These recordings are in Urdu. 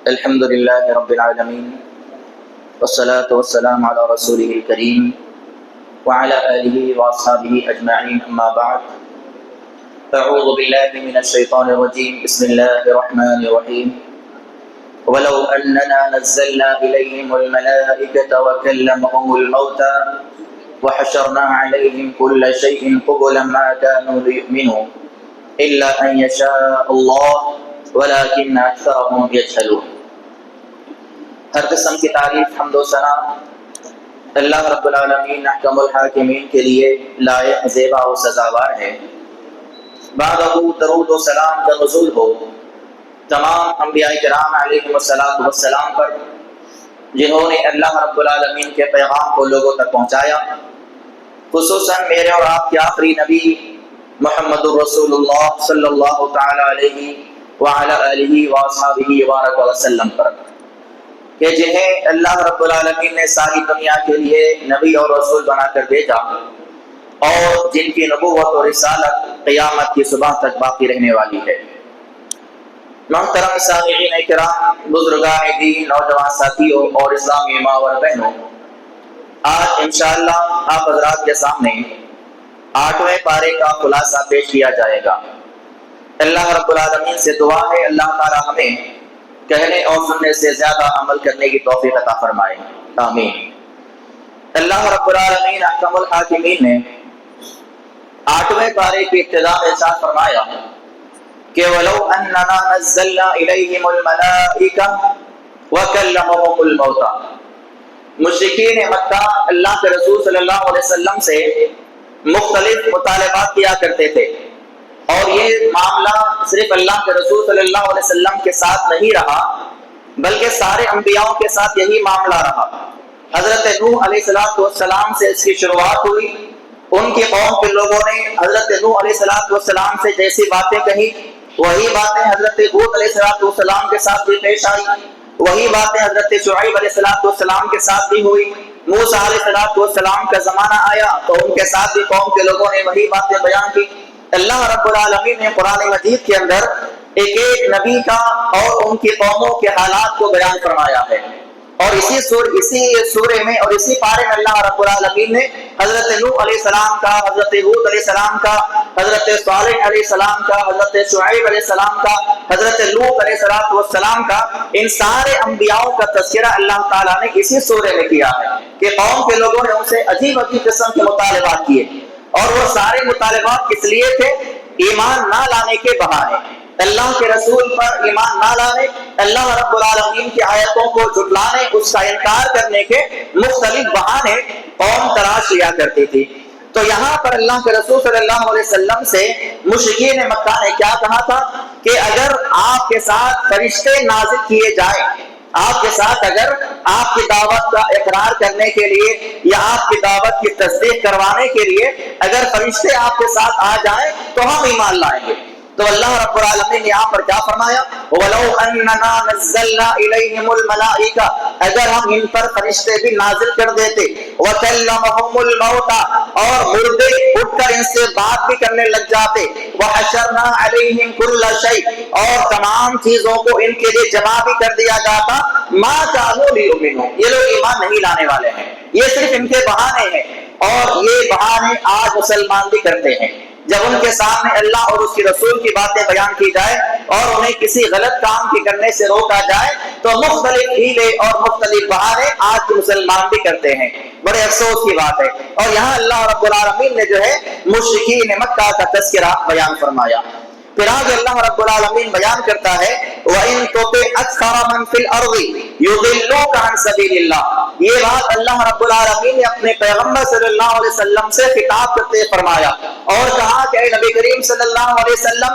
الحمد لله رب العالمين والصلاة والسلام على رسوله الكريم وعلى آله وأصحابه أجمعين أما بعد أعوذ بالله من الشيطان الرجيم بسم الله الرحمن الرحيم ولو أننا نزلنا إليهم الملائكة وكلمهم الموتى وحشرنا عليهم كل شيء قبلا ما كانوا ليؤمنوا إلا أن يشاء الله ولكن أكثرهم يجهلون۔ ہر قسم کی تعریف حمد و ثنا اللہ رب العالمین احکم الحاکمین کے لیے لائق، زیبا و سزاوار ہے۔ بعدہ درود و سلام کا نزول ہو تمام انبیاء کرام علیہم السلام پر، جنہوں نے اللہ رب العالمین کے پیغام کو لوگوں تک پہنچایا، خصوصاً میرے اور آپ کے آخری نبی محمد الرسول اللہ صلی اللہ تعالی علیہ وعلی آلہ واصحابہ وبارک وسلم پر، کہ جنہیں اللہ رب العالمین نے ساری دنیا کے لیے نبی اور رسول بنا کر بھیجا، اور جن کی نبوت اور رسالت قیامت کی صبح تک باقی رہنے والی ہے۔ محترم سامعین کرام، بزرگان دین، نوجوان ساتھیوں اور اسلامی ماں اور بہنوں، آج انشاءاللہ آپ حضرات کے سامنے 8ویں پارے کا خلاصہ پیش کیا جائے گا۔ اللہ رب العالمین سے دعا ہے اللہ تعالی ہمیں کہنے اور سننے سے زیادہ عمل کرنے کی توفیق عطا فرمائے، آمین۔ اللہ رب العالمین احکم الحاکمین نے 8ویں پارے کی ابتدا میں ارشاد فرمایا کہ وَلَوْ أَنَّنَا نَزَّلْنَا إِلَيْهِمُ الْمَلَائِكَةَ وَكَلَّمَهُمُ الْمَوْتَى۔ مشرکین مکہ اللہ کے رسول صلی اللہ علیہ وسلم سے مختلف مطالبات کیا کرتے تھے، اور یہ معاملہ صرف اللہ کے رسول صلی اللہ علیہ وسلم کے ساتھ نہیں رہا، بلکہ سارے انبیاءوں کے ساتھ یہی معاملہ رہا۔ حضرت نوح علیہ السلام سے اس کی شروعات ہوئی، ان کی قوم کے لوگوں نے حضرت نوح علیہ السلام سے جیسی باتیں کہی، وہی باتیں حضرت ہود علیہ السلام کے ساتھ بھی پیش آئی، وہی باتیں حضرت شعیب علیہ السلام کے ساتھ بھی ہوئی۔ موسیٰ علیہ السلام کا زمانہ آیا تو ان کے ساتھ بھی قوم کے لوگوں نے وہی باتیں بیان کی۔ اللہ رب العالمین نے قرآن مجید کے اندر ایک ایک نبی کا اور ان کی قوموں کے حالات کو بیان فرمایا ہے، اور اسی سورے میں اور اسی پارے میں اللہ رب العالمین نے حضرت نوح علیہ السلام کا، حضرت ہود علیہ السلام کا، حضرت صالح علیہ السلام کا، حضرت شعیب علیہ السلام کا، حضرت لوط علیہ السلام کا، ان سارے انبیاءوں کا تذکرہ اللہ تعالیٰ نے اسی سورے میں کیا ہے کہ قوم کے لوگوں نے ان سے عجیب عجیب قسم کے مطالبات کیے، اور وہ سارے مطالبات کس لیے تھے؟ ایمان نہ لانے کے بہانے، اللہ کے رسول پر ایمان نہ لانے، اللہ رب العالمین کی آیتوں کو جھٹلانے، اس کا انکار کرنے کے مختلف بہانے قوم تلاش لیا کرتی تھی۔ تو یہاں پر اللہ کے رسول صلی اللہ علیہ وسلم سے مشرکین مکہ نے کیا کہا تھا کہ اگر آپ کے ساتھ فرشتے نازل کیے جائیں، آپ کے ساتھ اگر آپ کی دعوت کا اقرار کرنے کے لیے یا آپ کی دعوت کی تصدیق کروانے کے لیے اگر فرشتے آپ کے ساتھ آ جائیں تو ہم ایمان لائیں گے۔ تو اللہ رب العالمین نے یہاں پر کیا فرمایا؟ وَلَوْ أَنَّنَا نَزَّلْنَا إِلَيْهِمُ الْمَلَائِكَةَ، اگر ہم ان پر فرشتے بھی نازل کر دیتے، وَكَلَّمَهُمُ الْمَوْتَى، اور مردے اٹھ کر ان سے بات بھی کرنے لگ جاتے، وَحَشَرْنَا عَلَيْهِمْ كُلَّ شَيْءٍ، اور تمام چیزوں کو ان کے لیے جمع بھی کر دیا جاتا، مَا كَانُوا لِيُؤْمِنُوا، یہ لوگ ایمان نہیں لانے والے ہیں، یہ صرف ان کے بہانے ہیں، اور یہ بہانے آج مسلمان بھی کرتے ہیں۔ جب ان کے سامنے اللہ اور اس کے رسول کی باتیں بیان کی جائے اور انہیں کسی غلط کام کی کرنے سے روکا جائے تو مختلف ہیلے اور مختلف بہانے آج کے مسلمان بھی کرتے ہیں۔ بڑے افسوس کی بات ہے۔ اور یہاں اللہ رب العالمین نے جو ہے مشرکین مکہ کا تذکرہ بیان فرمایا۔ پھر آگے اللہ رب العالمین بیان کرتا ہے وَإِن تُطِعْ أَكْثَرَ مَنْ فِي الْأَرْضِ يُضِلُّوكَ عَنْ سَبِيلِ اللَّهِ، یہ بات اللہ رب العالمین نے اپنے پیغمبر صلی اللہ علیہ وسلم سے خطاب کرتے فرمایا، اور کہا کہ اے نبی کریم صلی اللہ علیہ وسلم،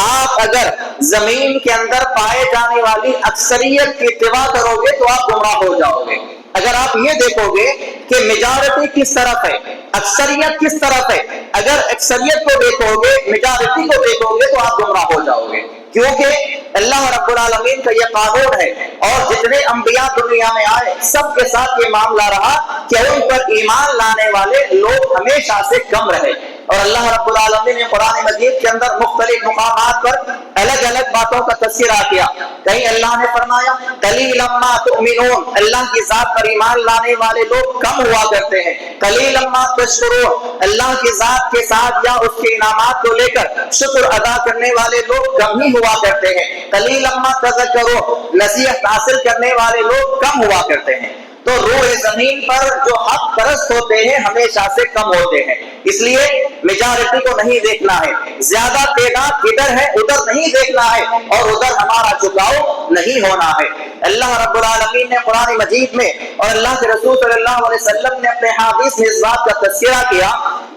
آپ اگر زمین کے اندر پائے جانے والی اکثریت کی اتباع کرو گے تو آپ گمراہ ہو جاؤ گے۔ اگر آپ یہ دیکھو گے کہ میجارٹی کس طرف ہے، اکثریت کس طرف ہے، اگر اکثریت کو دیکھو گے، میجارٹی کو دیکھو گے تو آپ گمراہ ہو جاؤ گے، کیونکہ اللہ رب العالمین کا یہ قانون ہے، اور جتنے انبیاء دنیا میں آئے سب کے ساتھ یہ معاملہ رہا کہ ان پر ایمان لانے والے لوگ ہمیشہ سے کم رہے۔ اور اللہ رب العالمین نے قرآن مجید کے اندر مختلف مقامات پر الگ الگ باتوں کا تذکرہ کیا. کہیں اللہ نے فرمایا قلیلا ما تؤمنون، اللہ کی ذات پر ایمان لانے والے لوگ کم ہوا کرتے ہیں. قلیلا ما تشکرون، اللہ کی ذات کے ساتھ یا اس کے انعامات کو لے کر شکر ادا کرنے والے لوگ کم ہی ہوا کرتے ہیں. قلیلا ما تذکرون، نصیحت حاصل کرنے والے لوگ کم ہوا کرتے ہیں. تو روح زمین پر جو حق پرست ہوتے ہیں ہمیشہ سے کم ہوتے ہیں. اس لیے میجارٹی کو نہیں دیکھنا ہے، زیادہ تعداد ادھر ہے ادھر نہیں دیکھنا ہے، اور ادھر ہمارا جھکاؤ نہیں ہونا ہے. اللہ رب العالمین نے قرآن مجید میں اور اللہ کے رسول صلی اللہ علیہ وسلم نے اپنے حدیث میں اس بات کا تذکرہ کیا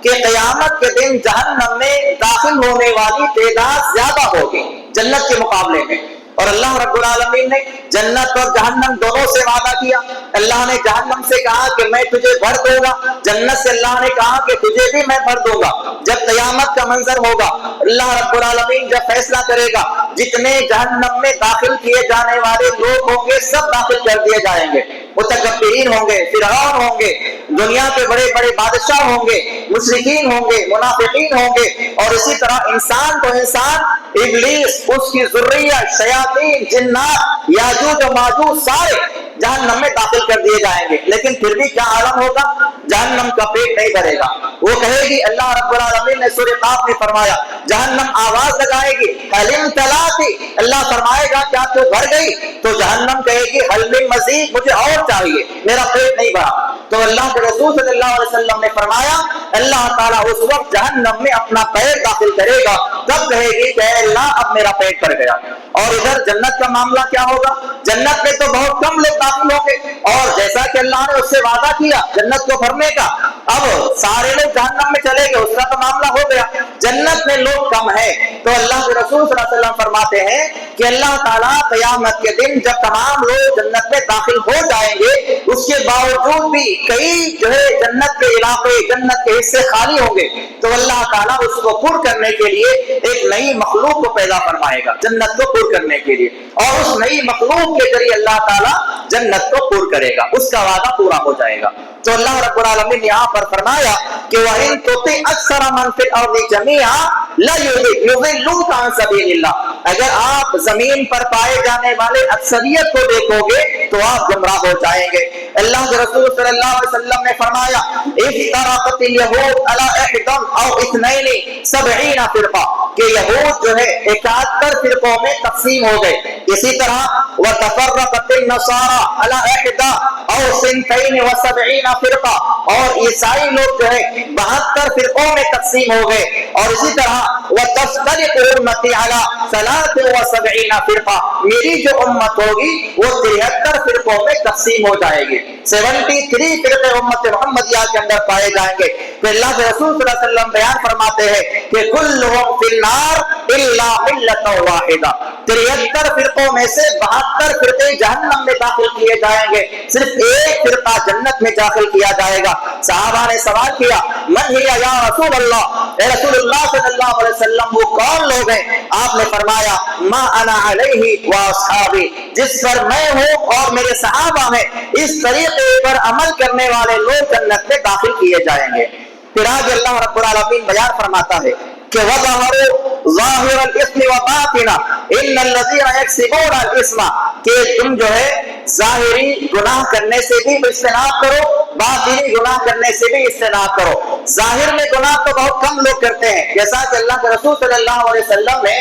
کہ قیامت کے دن جہنم میں داخل ہونے والی تعداد زیادہ ہوگی جنت کے مقابلے میں. اور اللہ رب العالمین نے جنت اور جہنم دونوں سے وعدہ کیا. اللہ نے جہنم سے کہا کہ میں تجھے بھر دوں گا، جنت سے اللہ نے کہا کہ تجھے بھی میں بھر دوں گا. جب قیامت کا منظر ہوگا اللہ رب العالمین جب فیصلہ کرے گا، جتنے جہنم میں داخل کیے جانے والے لوگ ہوں گے سب داخل کر دیے جائیں گے. متکبرین ہوں گے، فرعون ہوں گے، دنیا کے بڑے بڑے بادشاہ ہوں گے، مشرکین ہوں گے، منافقین ہوں گے، اور اسی طرح انسان تو انسان، ابلیس، اس کی ذریہ، شیاطین، جنات، یاجوج و ماجوج سارے جہنم میں داخل کر دیے جائیں گے. لیکن پھر بھی کیا عالم ہوگا؟ جہنم کا پیٹ نہیں بھرے گا. وہ کہے گی، اللہ رب العالمین نے سورہ قاف میں فرمایا، جہنم آواز لگائے گی حل امتلاتی، اللہ فرمائے گا کیا تو بھر گئی؟ تو جہنم کہے گی حل من مزید، مجھے اور چاہیے، میرا پیٹ نہیں بھرا. تو اللہ کے رسول صلی اللہ علیہ وسلم نے فرمایا اللہ تعالیٰ اس وقت جہنم میں اپنا پیر داخل کرے گا، تب کہے گی کہ اے اللہ اب میرا پیٹ بھر گیا. اور ادھر جنت کا معاملہ کیا ہوگا؟ جنت میں تو بہت کم لوگ داخل ہوں گے، اور جیسا کہ اللہ نے اس سے وعدہ کیا جنت کو بھرنے کا، اب سارے لوگ جہنم میں چلے گئے، اس کا تو معاملہ ہو گیا. جنت میں لوگ کم ہیں، تو اللہ کے رسول صلی اللہ علیہ وسلم فرماتے ہیں کہ اللہ تعالیٰ قیامت کے دن جب تمام لوگ جنت میں داخل ہو جائیں گے، اس کے باوجود بھی کئی جو ہے جنت کے علاقے، جنت کے حصے خالی ہوں گے، تو اللہ تعالیٰ اس کو پر کرنے کے لیے ایک نئی مخلوق کو پیدا فرمائے گا جنت کو پر کرنے کے لیے، اور اس نئی مخلوق کے ذریعے اللہ تعالیٰ جنت کو پر کرے گا، اس کا وعدہ پورا ہو جائے گا. تو اللہ رب العالمین نے یہاں پر فرمایا کہ وَإِن تُطِعْ أَكْثَرَ مَن فِي الْأَرْضِ جَمِيعًا لَيُضِلُّوكَ عَن سَبِيلِ اللَّهِ، اگر آپ زمین پر پائے جانے والے اکثریت کو دیکھو گے تو آپ گمراہ ہو جائیں گے. اللہ کے رسول صلی اللہ علیہ وسلم نے فرمایا افترقت اليهود على 71 أو 72 فرقہ، کہ یہود جو ہے 71 فرقوں میں تقسیم ہو گئے. اسی طرح وتفرقت النصارى على 71 أو 72 فرقہ، اور عیسائی لوگ جو ہے 72 فرقوں میں تقسیم ہو گئے. اور اسی طرح وتفترق امتی على 73 فرقہ، میری جو امت ہوگی وہ 73 فرقوں میں تقسیم ہو جائے گی. 73 فرقے امت محمدیہ کے اندر پائے جائیں گے. تو اللہ کے رسول صلی اللہ علیہ وسلم بیان فرماتے ہیں کہ کلہم فی النار الا ملۃ واحدہ، 73 فرقوں میں سے 72 فرقے جہنم میں داخل کیے جائیں گے، صرف ایک فرقہ جنت میں داخل کیا جائے گا. صحابہ نے سوال کیا من ہی یا رسول اللہ، اے رسول اللہ صلی اللہ علیہ وسلم وہ کون لوگ ہیں؟ آپ نے فرمایا ما انا علیہ و اصحابی، جس پر میں ہوں اور میرے صحابہ ہیں، اس طریقے پر عمل کرنے والے لوگ جنت میں داخل کیے جائیں گے. پھر آگے اللہ رب العالمین بیان فرماتا ہے کہ وَظَهَرُوا ظَاهِرَ الْإِثْمِ وَبَاطِنَهُ إِنَّ الَّذِينَ يَكْسِبُونَ الْإِثْمَ، کہ تم جو ہے ظاہری گناہ کرنے سے بھی اجتناب کرو، باطنی گناہ کرنے سے بھی اجتناب کرو. ظاہر میں گناہ تو بہت کم لوگ کرتے ہیں، جیسا کہ اللہ کے رسول صلی اللہ علیہ وسلم نے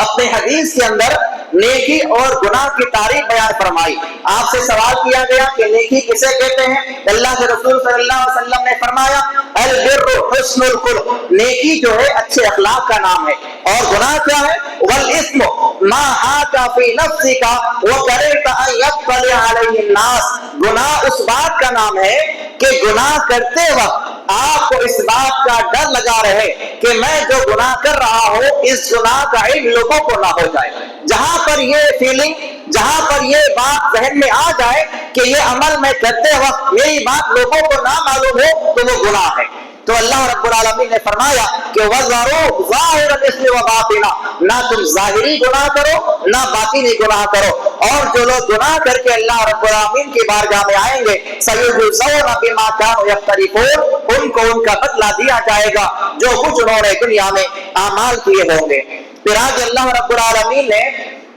اپنے حدیث کے اندر نیکی اور گناہ کی تعریف بیان فرمائی. آپ سے سوال کیا گیا کہ نیکی کسے کہتے ہیں؟ اللہ کے رسول صلی اللہ علیہ وسلم نے فرمایا البر حسن الخلق، نیکی جو ہے اچھے اخلاق کا نام ہے. اور گناہ کیا ہے؟ والاسم ما حاک فی نفسک وکرہت ان یطلع علیہ الناس، گناہ اس بات کا نام ہے کہ گناہ کرتے وقت آپ کو اس بات کا ڈر لگا رہے کہ میں جو گناہ کر رہا ہوں اس گناہ کا علم لوگوں کو نہ ہو جائے. جہاں پر یہ فیلنگ، جہاں پر یہ بات ذہن میں آ جائے کہ یہ عمل میں کرتے وقت میری بات لوگوں کو نہ معلوم ہو تو وہ گناہ ہے. تو اللہ رب العالمین نے فرمایا کہ وَذَرُوا ظَاهِرَ الْإِثْمِ وَبَاطِنَهُ، نہ تم ظاہری گناہ کرو نہ باطنی گناہ کرو، اور جو لوگ گناہ کر کے اللہ رب العالمین کی بارگاہ میں آئیں گے سَيُجْزَوْنَ بِمَا كَانُوا يَقْتَرِفُونَ، ان کو ان کا بدلہ دیا جائے گا جو کچھ انہوں نے دنیا میں اعمال کیے ہوں گے۔ پھر آج اللہ رب العالمین نے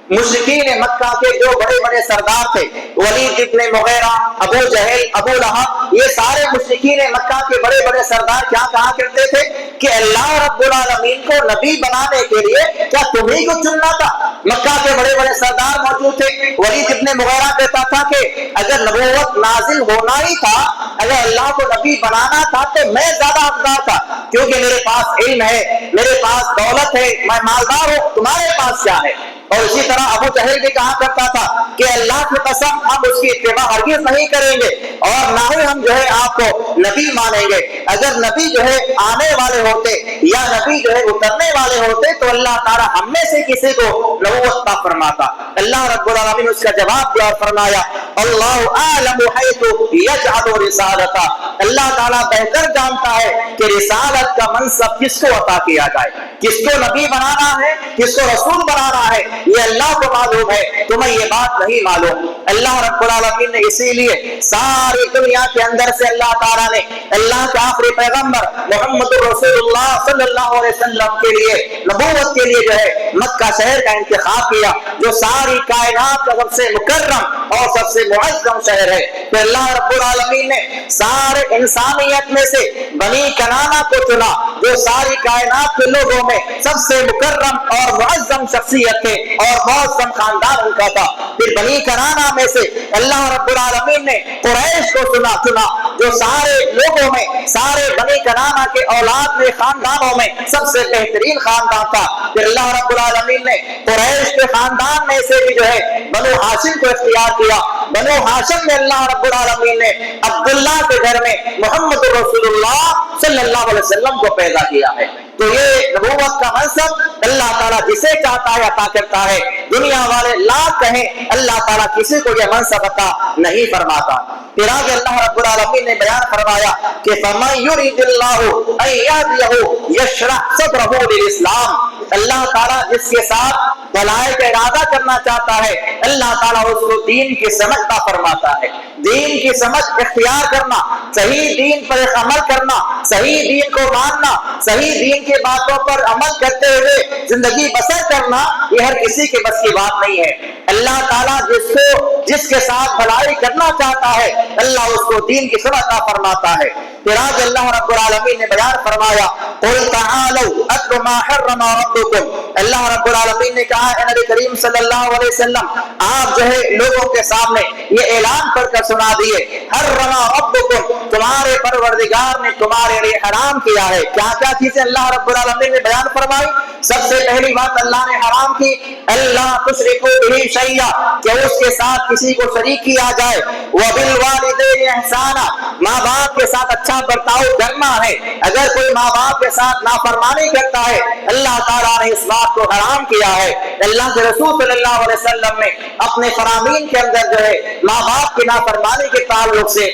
مشرکین مکہ کے جو بڑے بڑے سردار تھے، ولید ابن مغیرہ، ابو جہل، ابو لہب، یہ سارے مشرکین مکہ کے بڑے بڑے سردار کیا کہا کرتے تھے کہ اللہ رب العالمین کو نبی بنانے کے لیے کیا تمہیں کو چننا تھا؟ مکہ کے بڑے بڑے سردار موجود تھے۔ ولید ابن مغیرہ کہتا تھا کہ اگر نبوت نازل ہونا ہی تھا، اگر اللہ کو نبی بنانا تھا تو میں زیادہ حقدار تھا، کیونکہ میرے پاس علم ہے، میرے پاس دولت ہے، میں مالدار ہوں، تمہارے پاس کیا ہے؟ اور اسی طرح ابو جہل بھی کہا کرتا تھا کہ اللہ کی قسم ہم اس کی اتباع ہرگز نہیں کریں گے اور نہ ہی ہم جو ہے آپ کو نبی مانیں گے۔ اگر نبی جو ہے آنے والے ہوتے یا نبی جو ہے اترنے والے ہوتے تو اللہ تعالیٰ ہم میں سے کسی کو نبوت عطا فرماتا۔ اللہ رب العالمین نے اس کا جواب دیا اور فرمایا اللہ اعلم حیث یجعل رسالتہ، اللہ تعالیٰ بہتر جانتا ہے کہ رسالت کا منصب کس کو عطا کیا جائے، کس کو نبی بنانا ہے، کس کو رسول بنانا ہے، یہ اللہ کو معلوم ہے، تمہیں یہ بات نہیں معلوم۔ اللہ رب العالمین نے اسی لیے ساری دنیا کے اندر سے اللہ تعالیٰ نے اللہ کے آخری پیغمبر محمد رسول اللہ صلی اللہ علیہ وسلم کے لیے نبوت کے لیے جو ہے مکہ شہر کا انتخاب کیا، جو ساری کائنات کا سب سے مکرم اور سب سے معظم شہر ہے۔ تو اللہ رب العالمین نے سارے انسانیت میں سے بنی کنانہ کو چنا، جو ساری کائنات کے لوگوں میں سب سے مکرم اور معظم شخصیت تھے اور بہت سم خاندان ان کا تھا۔ پھر بنی کنانہ میں سے اللہ رب العالمین نے قریش کو چنا، جو سارے لوگوں میں، سارے بنی کنانہ کے اولاد میں، خاندانوں میں سب سے بہترین خاندان تھا۔ پھر اللہ رب العالمین نے قریش کے خاندان میں سے بھی جو ہے بنو ہاشم کو اختیار کیا۔ بنو ہاشم میں اللہ رب العالمین نے عبداللہ کے گھر میں محمد رسول اللہ صلی اللہ علیہ وسلم کو پیدا کیا ہے۔ تو یہ نبوت کا منصب اللہ تعالیٰ جسے چاہتا ہے عطا کرتا ہے۔ دنیا والے لاکھ کہیں اللہ تعالیٰ کسی کو یہ منصب عطا نہیں فرماتا۔ پھر آگے اللہ رب العالمین نے بیان فرمایا کہ فَمَن يُرِدِ اللَّهُ أَن يَهْدِيَهُ يَشْرَحْ صَدْرَهُ لِلْإِسْلَامِ، اللہ تعالیٰ جس کے ساتھ بھلائی کا ارادہ کرنا چاہتا ہے اللہ تعالیٰ اس کو دین کی سمجھ عطا فرماتا ہے۔ دین کی سمجھ اختیار کرنا، صحیح دین پر عمل کرنا، صحیح دین کو ماننا، صحیح دین کی باتوں پر عمل کرتے ہوئے زندگی بسر کرنا، یہ ہر کسی کے بس کی بات نہیں ہے۔ اللہ تعالیٰ جس کے ساتھ بھلائی کرنا چاہتا ہے اللہ اس کو دین کی سمجھ عطا فرماتا ہے۔ پھر آج اللہ رب العالمین نے بیان فرمایا قُلْ تَعَالَوْا أَتْلُ مَا حَرَّمَ رَبُّكُمْ، اللہ رب العالمین نے کہا اے نبی کریم صلی اللہ علیہ وسلم آپ جو ہے لوگوں کے سامنے یہ اعلان پڑھ کر سنا دیے حرم ربکم، تمہارے پروردگار نے تمہارے لیے حرام کیا ہے۔ کیا کیا چیزیں اللہ رب العالمین نے بیان فرمائی؟ سب سے پہلی بات اللہ نے حرام کی اللہ تشرکوا بہ شیئا، کہ اس کے ساتھ کسی کو شریک کیا جائے، وبالوالدین احسانا، ماں باپ کے ساتھ اچھا برتاؤ کرنا ہے۔ اگر کوئی ماں باپ کے ساتھ نافرمانی کرتا ہے اللہ تعالیٰ نے اس بات کو حرام کیا ہے۔ اللہ کے رسول صلی اللہ علیہ وسلم نے اپنے فرامین کے اندر جو ہے ماں باپ کی نافرمانی کے تعلق سے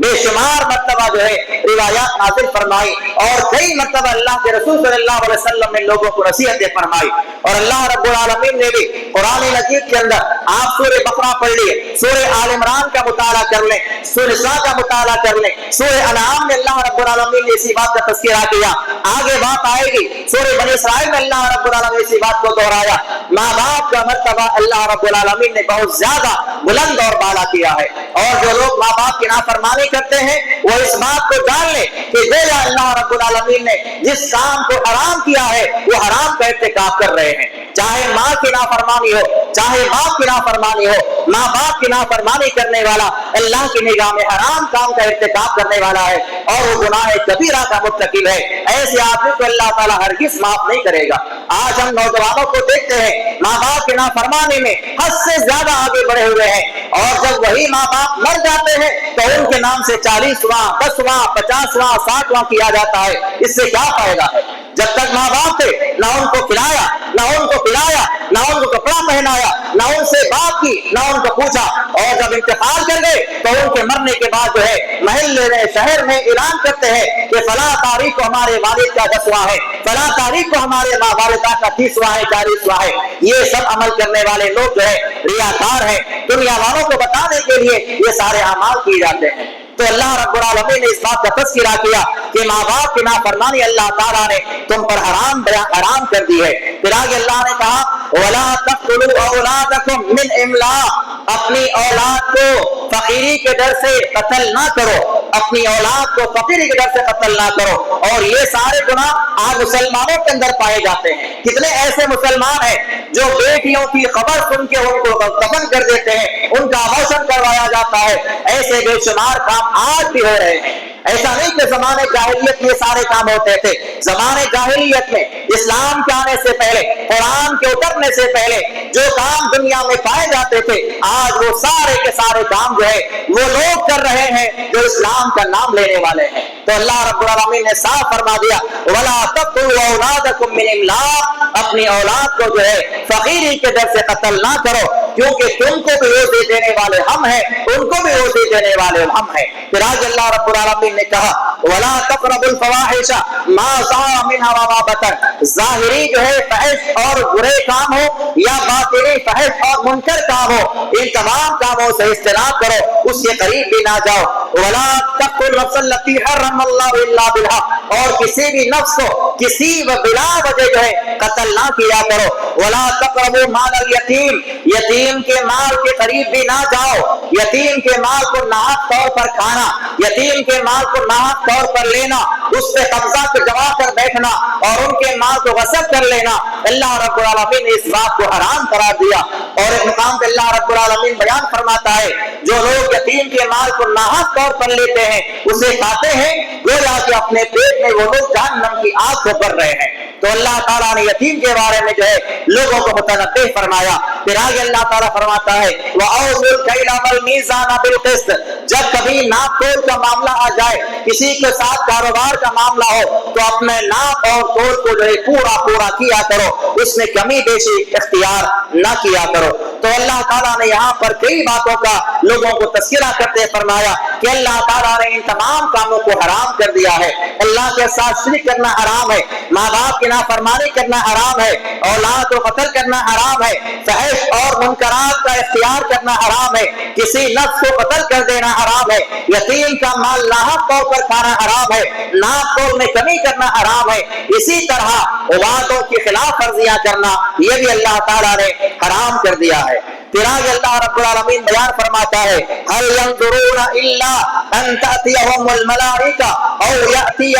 بے شمار مرتبہ جو ہے روایات نازل فرمائی اور کئی مرتبہ اللہ کے رسول صلی اللہ علیہ وسلم نے لوگوں کو نصیحتیں فرمائی۔ اور اللہ رب العالمین نے بھی قرآن مجید کے اندر آپ سورہ بقرہ پڑھ لیے، سورہ آل عمران کا مطالعہ کر لیں، سورہ نساء کا مطالعہ کر لیں، سورہ انعام میں اللہ رب العالمین نے اسی بات کا تذکرہ کیا، آگے بات آئے گی سورہ بنی اسرائیل میں اللہ رب العالمین نے اسی بات کو دہرایا۔ ماں باپ کا مرتبہ اللہ رب العالمین نے بہت زیادہ بلند اور بالا کیا ہے، اور جو لوگ ماں باپ کی نافرمانی کرتے ہیں وہ اس بات کو جان لیں کہ گویا اللہ رب العالمین نے جس کام کو حرام کیا ہے وہ حرام کا ارتکاب کر رہے ہیں۔ چاہے ماں کی نافرمانی ہو، چاہے باپ کی نافرمانی ہو، ماں باپ کی نافرمانی کرنے والا اللہ کی نگاہ میں حرام کام کا ارتکاب کرنے والا ہے اور وہ گناہ کبیرہ کا مرتکب ہے۔ ایسے آدمی کو اللہ تعالیٰ ہرگز معاف نہیں کرے گا۔ آج ہم نوجوانوں کو دیکھتے ہیں ماں باپ کی نافرمانی میں حد سے زیادہ آگے بڑھے ہوئے ہیں، اور جب وہی ماں باپ مر جاتے ہیں تو ان کے نام سے 40واں 10واں 50واں 60واں کیا جاتا ہے۔ اس سے کیا فائدہ ہے؟ جب تک ماں باپ تھے نہ ان کو کھلایا، نہ ان کو پلایا، نہ ان کو کپڑا پہنایا، نہ ان سے بات کی، نہ ان کو پوچھا، اور جب انتقال کر گئے تو ان کے مرنے کے بعد جو ہے محلے میں شہر میں اعلان کرتے ہیں کہ فلاں تاریخ کو ہمارے والد کا 10واں ہے، فلاں تاریخ کو ہمارے ماں والدہ کا 30واں ہے، 40واں ہے۔ یہ سب عمل کرنے والے لوگ جو ہے ریاکار ہیں، دنیا والوں کو بتانے کے لیے یہ سارے اعمال کیے جاتے ہیں۔ تو اللہ رب العالمین نے اس بات کا تذکرہ کیا کہ ماں باپ کی نافرمانی اللہ تعالیٰ نے تم پر حرام کر دی ہے۔ پھر آگے اللہ نے کہا وَلَا تَقْتُلُوا أَوْلَادَكُمْ مِنْ إِمْلَاقٍ، اپنی اولاد کو فقیری کے ڈر سے قتل نہ کرو، اپنی اولاد کو فقیری کے ڈر سے قتل نہ کرو۔ اور یہ سارے گناہ آج مسلمانوں کے اندر پائے جاتے ہیں۔ کتنے ایسے مسلمان ہیں جو بیٹیوں کی خبر سن کے ان کو دفن کر دیتے ہیں، ان کا ابورشن کروایا جاتا ہے۔ ایسے بے شمار کام آج بھی ہو رہے ہیں۔ ایسا نہیں کہ زمانے جاہلیت میں سارے کام ہوتے تھے، زمانے جاہلیت میں اسلام کے آنے سے پہلے، قرآن کے اترنے سے پہلے جو کام دنیا میں پائے جاتے تھے، آج وہ سارے کے سارے کام جو ہے وہ لوگ کر رہے ہیں جو اسلام کا نام لینے والے ہیں۔ تو اللہ رب العالمین نے صاف فرما دیا وَلَا تَقْتُلُوا أَوْلَادَكُمْ مِنْ إِمْلَاقٍ، اپنی اولاد کو جو ہے فقیری کے ڈر سے قتل نہ کرو، کیونکہ تم کو بھی روزی دینے والے ہم ہیں، ان کو بھی روزی دینے والے ہم ہیں۔ پھر آج اللہ رب العالمین نے کہا وَلَا تَقْرَبُوا الْفَوَاحِشَ مَا ظَهَرَ مِنْهَا وَمَا بَطَنَ، ظاہری جو ہے فحش اور برے کام ہو یا باطنی فحش اور منکر کام ہو، ان تمام کاموں سے اجتناب کرو، اس کے قریب بھی نہ جاؤ۔ وَلَا تَقْتُلُوا النَّفْسَ الَّتِي حَرَّمَ اللَّهُ إِلَّا بِالْحَقِّ، اور کسی بھی نفس کو کسی بلا وجہ جو ہے قتل نہ کیا کرو۔ وَلَا تَقْرَبُوا مَالَ الْيَتِيمِ، یتیم کے مال کے قریب بھی نہ جاؤ، یتیم کے مال کو ناحق طور پر کھانا، یتیم کے مال کو ناحق طور پر لینا، اس پہ قبضہ جما کر بیٹھنا اور ان کے مال کو غصب کر لینا، اللہ رب العالمین نے اس بات کو حرام قرار دیا۔ اور ایک مقام پہ اللہ رب العالمین بیان فرماتا ہے جو لوگ یتیم کے مال کو ناحق طور پر لیتے ہیں اسے کھاتے ہیں گویا کہ اپنے پیٹ میں وہ لوگ جہنم کی آگ کو بھر رہے ہیں۔ تو اللہ تعالیٰ نے یتیم کے بارے میں جو ہے لوگوں کو متنبہ فرمایا۔ پھر آگے اللہ تعالیٰ فرماتا ہے وَأَوْفُوا الْكَيْلَ وَالْمِيزَانَ بِالْقِسْطِ، جب کبھی ناپ تول کا معاملہ آ جائے، کسی کے ساتھ کاروبار کا معاملہ ہو تو اپنے ناپ اور تول کو جو ہے پورا کیا کرو، اس میں کمی بیشی اختیار نہ کیا کرو۔ تو اللہ تعالیٰ نے یہاں پر کئی باتوں کا لوگوں کو تذکرہ کرتے فرمایا کہ اللہ تعالیٰ نے ان تمام کاموں کو حرام کر دیا ہے۔ اللہ کے ساتھ شرک کرنا حرام ہے، ماں باپ کی نافرمانی کرنا حرام ہے، اولاد کو قتل کرنا حرام ہے، فحش اور منکرات کا اختیار کرنا حرام ہے، کسی نفس کو قتل کر دینا حرام ہے، یتیم کا مال ناحق طور پر کھانا حرام ہے، ناپ تول میں کمی کرنا حرام ہے، اسی طرح وعدوں کی خلاف ورزیاں کرنا یہ بھی اللہ تعالیٰ نے حرام کر دیا ہے۔ پھر آگے اللہ رب العالمین بیان فرماتا ہے هل ينظرون الا ان تأتيهم الملائکہ او یأتی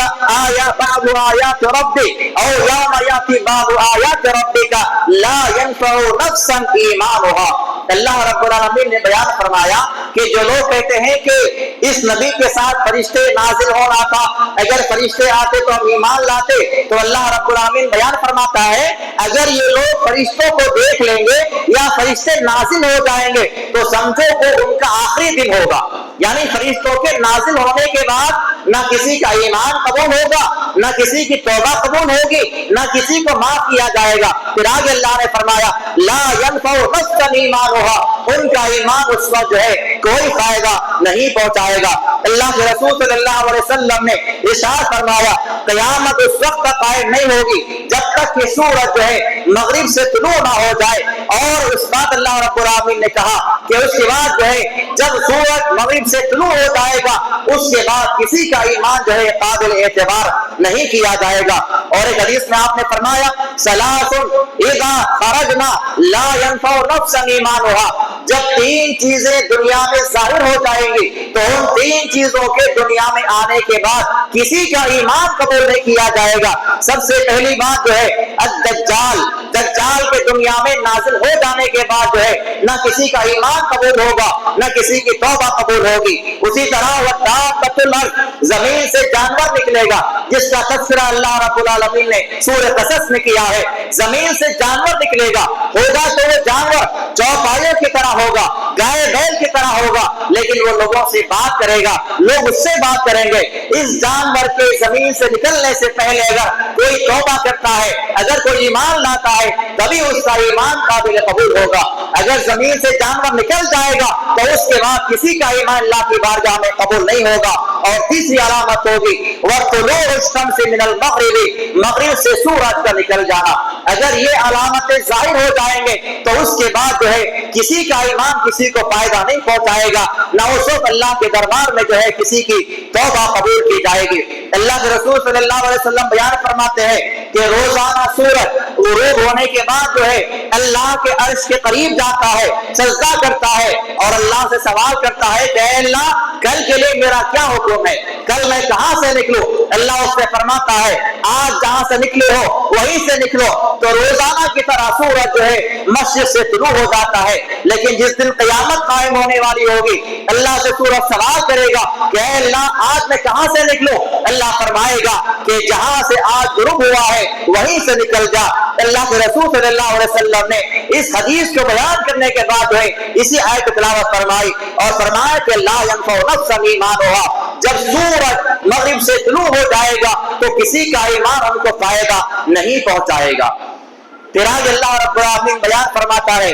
بعض آیات ربک او یوم یأتی بعض آیات ربک لا ينفع نفسا ایمانها۔ اللہ رب العالمین نے بیان فرمایا کہ جو لوگ کہتے ہیں کہ اس نبی کے ساتھ فرشتے نازل ہو رہا تھا، اگر فرشتے آتے تو ہم ایمان لاتے، تو اللہ رب العالمین بیان فرماتا ہے اگر یہ لوگ فرشتوں کو دیکھ لیں گے یا فرشتے نازل ہو جائیں گے تو سمجھو کہ ان کا آخری دن ہوگا، یعنی فرشتوں کے نازل ہونے کے بعد نہ کسی کا ایمان قبول ہوگا، نہ کسی کی توبہ قبول ہوگی، نہ کسی کو معاف کیا جائے گا۔ پھر آگے اللہ نے فرمایا لا ينفع نفسا ایمانها، ان کا ایمان اس وقت جو ہے کوئی فائدہ نہیں پہنچائے گا۔ اللہ کے رسول صلی اللہ علیہ وسلم نے ارشاد فرمایا قیامت اس وقت تک قائم نہیں ہوگی جب تک کہ سورج جو ہے مغرب سے طلوع نہ ہو جائے، اور اس بات اللہ رب العالمین نے کہا کہ اس کے بعد جو ہے جب سورج مغرب سے طلوع ہو جائے گا اس کے بعد کسی کا ایمان جو ہے قابل اعتبار نہیں کیا جائے گا۔ اور ایک حدیث میں آپ نے فرمایا ثلاث اذا خرجنا لا ينفع نفسا ایمانها، جب تین چیزیں دنیا میں ظاہر ہو جائیں گی تو ان تین چیزوں کے دنیا میں آنے کے بعد کسی کا ایمان قبول نہیں کیا جائے گا۔ سب سے پہلی بات جو ہے الدجال، دجال کے دنیا میں نازل ہو جانے کے بعد جو ہے نہ کسی کا ایمان قبول ہوگا نہ کسی کی توبہ قبول ہوگی۔ اسی طرح والدابۃ الارض، زمین سے جانور نکلے گا جس کا تذکرہ اللہ رب العالمین نے سورہ قصص میں کیا ہے۔ زمین سے جانور نکلے گا، ہوگا تو وہ جانور چوپایوں کی طرح ہوگا، ہوگا, گائے بیل کی طرح ہوگا, لیکن وہ لوگوں سے بات کرے گا, لوگ اس سے بات کریں گے. اس جانور کے زمین سے نکلنے سے پہلے اگر کوئی توبہ کرتا ہے, اگر کوئی ایمان لاتا ہے, تبھی اس کا ایمان قابل قبول ہوگا. اگر زمین سے جانور نکل جائے گا تو اس کے بعد کسی کا ایمان اللہ کی بارگاہ میں قبول نہیں ہوگا. اور تیسری علامت ہوگی وَطُلُوعُ الشَّمْسِ مِنَ الْمَغْرِبِ, مغرب سے سورج کا نکل جانا. اگر یہ علامتیں ظاہر ہو جائیں گے تو اس کے بعد جو ہے کسی کا ایمان کسی کو فائدہ نہیں پہنچائے گا, نہ اس وقت اللہ کے دربار میں جو ہے کسی کی توبہ قبول کی جائے گی. اللہ کے رسول صلی اللہ علیہ وسلم بیان فرماتے ہیں کہ روزانہ سورج غروب ہونے کے بعد جو ہے اللہ کے عرش کے قریب جاتا ہے, سجدہ کرتا ہے اور اللہ سے سوال کرتا ہے کہ اے اللہ کل کے لیے میرا کیا حکم ہے, کل میں کہاں سے نکلوں. اللہ اس سے فرماتا ہے آج جہاں سے نکلے ہو وہیں سے نکلو. تو روزانہ کی طرح سورج جو ہے مسجد سے طلوع ہو جاتا ہے, لیکن جس دن قیامت قائم ہونے والی ہوگی اللہ سے سورج سوال کرے گا کہ اے اللہ آج میں کہاں سے نکلوں. اللہ فرمائے گا کہ جہاں سے آج غروب ہوا ہے وہیں سے نکل جا. اللہ کے رسول صلی اللہ علیہ وسلم نے اس حدیث کو بیان کرنے کے بعد جو ہے اسی آیت کی تلاوت فرمائی اور فرمایا کہ لا ينفع نفسا ایمانها, جب سورج مغرب سے طلوع ہو جائے گا تو کسی کا ایمان ان کو فائدہ نہیں پہنچائے گا. پھر آج اللہ رب العالمین بیان فرماتا ہے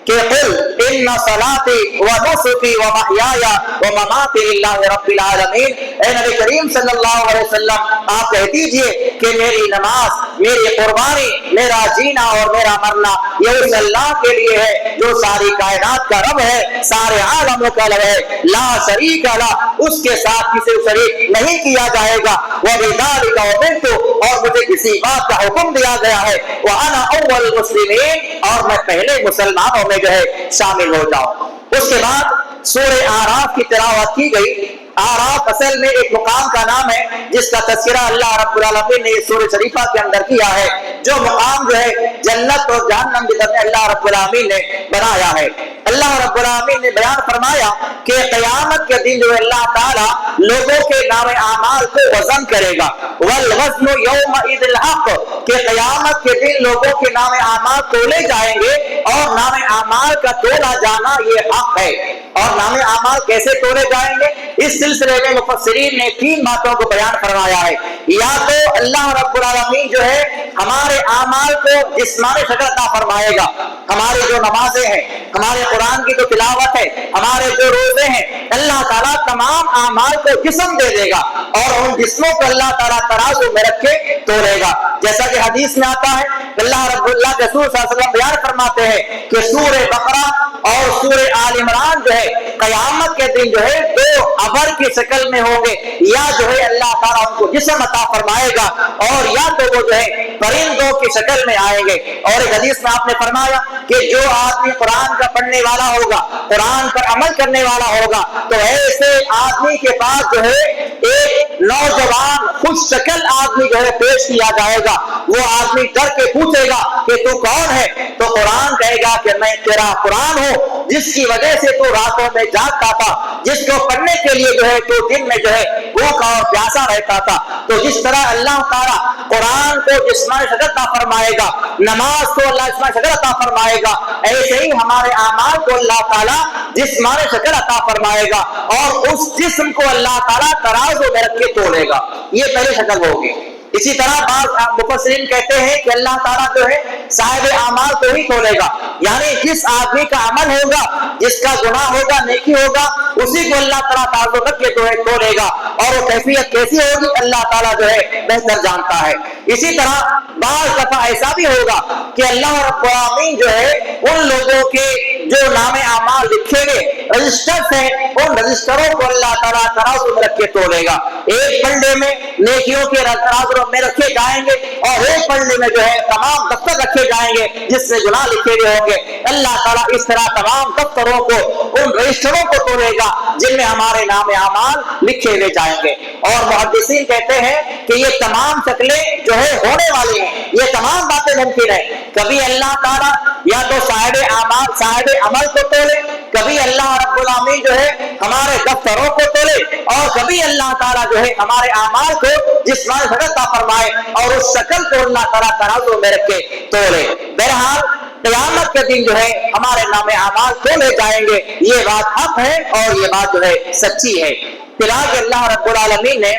کہ قل ان صلاتی و نسکی و محیای و مماتی للہ رب العالمین. اے نبی کریم صلی اللہ علیہ وسلم آپ کہہ دیجئے کہ میری نماز, میری قربانی, میرا جینا اور میرا مرنا یہ اس اللہ کے لیے ہے جو ساری کائنات کا رب ہے, سارے عالموں کا رب ہے, لا شریک لہ, اس کے ساتھ کسی شریک نہیں کیا جائے گا. وبذالک امرت, اور مجھے کسی بات کا حکم دیا گیا ہے, وانا اول المسلمین, اور میں پہلے مسلمانوں میں جو ہے شامل ہو جاؤں. اس کے بعد سورہ اعراف کی تلاوت کی گئی. اعراف اصل میں ایک مقام کا نام ہے جس کا تذکرہ اللہ رب العالمین نے سورہ شریفہ کے اندر کیا ہے, جو مقام جو ہے جنت اور جہنم کے درمیان اللہ رب العالمین نے بنایا ہے. اللہ رب العالمین نے بیان فرمایا کہ قیامت کے دن جو اللہ تعالیٰ لوگوں کے نام اعمال کو وزن کرے گا. والوزن یومئذ الحق, کہ قیامت کے دن لوگوں کے نام اعمال تولے جائیں گے اور نام اعمال کا تولا جانا یہ حق ہے. اور نام اعمال کیسے تولے جائیں گے, اس سلسلے میں مفسرین نے 3 باتوں کو بیان فرمایا ہے. یا تو اللہ رب العالمین جو ہے ہمارے اعمال کو جسمانی شکل عطا فرمائے گا. ہماری جو نمازیں ہیں, ہمارے قرآن کی جو تلاوت ہے, ہمارے جو روزے ہیں, اللہ تعالیٰ تمام اعمال کو جسم دے دے گا اور ان جسموں کو اللہ تعالیٰ ترازو میں رکھ کے تولے گا. جیسا کہ حدیث میں آتا ہے اللہ رب اللہ کے رسول صلی اللہ علیہ وسلم بیان فرماتے ہیں کہ سورہ بقرہ اور سورہ آل عمران جو ہے قیامت کے دن جو ہے 2 ابر کی شکل میں ہوں گے, یا جو ہے اللہ تعالیٰ ان کو جسم عطا فرمائے گا, اور یا تو وہ جو ہے پرندوں کی شکل میں آئیں گے. اور ایک حدیث میں آپ نے فرمایا کہ جو آدمی قرآن کا پڑھنے والا ہوگا, قرآن پر عمل کرنے والا ہوگا, تو ایسے آدمی کے پاس جو ہے ایک نوجوان خوش شکل آدمی جو ہے پیش کیا جائے گا. وہ آدمی ڈر کے پوچھے گا کہ تو کون ہے, تو قرآن کہے گا کہ میں تیرا قرآن ہوں جس کی وجہ سے تو راتوں میں جاگتا تھا, جس کو پڑھنے کے لیے جو ہے تو دن میں جو ہے بھوکا اور پیاسا رہتا تھا. تو جس طرح اللہ تعالیٰ قرآن کو جسمانی شکل عطا فرمائے گا, نماز کو اللہ جسمانی شکل عطا فرمائے گا, ایسے ہی ہمارے اعمال کو اللہ تعالیٰ جسمانی شکل عطا فرمائے گا اور اس جسم کو اللہ تعالیٰ ترازو میں رکھ کے تولے گا. یہ پہلی شکل ہوگی. اسی طرح بعض مفسرین کہتے ہیں کہ اللہ تعالیٰ جو ہے صاحب اعمال کو ہی تولے گا, یعنی جس آدمی کا عمل ہوگا, جس کا گناہ ہوگا, نیکی ہوگا, اسی کو اللہ تعالیٰ ترازو رکھ کے تولے گا. اور وہ کیفیت کیسی ہوگی اللہ تعالیٰ جو ہے بہتر جانتا ہے. اسی طرح بعض دفعہ ایسا بھی ہوگا کہ اللہ رب العالمین جو ہے ان لوگوں کے جو نام اعمال لکھے گئے رجسٹرز ہیں, ان رجسٹروں کو اللہ تعالیٰ ترازو میں رکھ کے تولے گا. ایک پلڑے میں نیکیوں کے ترازو میں رکھے جائیں گے اور ایک پلڑے میں جو ہے تمام دفتر رکھے جائیں گے جس سے گناہ لکھے گئے ہوں گے. اللہ تعالیٰ اس طرح تمام دفتروں کو, ان رجسٹروں کو تولے گا جن میں ہمارے نام اعمال لکھے ہوئے جائیں گے. اور محدثین کہتے ہیں کہ یہ تمام شکلیں جو ہے ہونے والی ہیں, یہ تمام باتیں ممکن ہیں. کبھی اللہ تعالیٰ یا تو صاحب اعمال, صاحب عمل کو تولے, کبھی اللہ رب العالمین جو ہے ہمارے دفتروں کو تولے, اور کبھی اللہ تعالیٰ جو ہے ہمارے اعمال کو جسمانی شکل عطا فرمائے اور اس شکل کو اللہ تعالیٰ ترازو میں رکھ کے تولے. بہرحال قیامت کے دن جو ہے ہمارے نام اعمال کھولے جائیں گے. یہ بات حق ہے اور یہ بات جو ہے سچی ہے. پھر آگے اللہ رب العالمین نے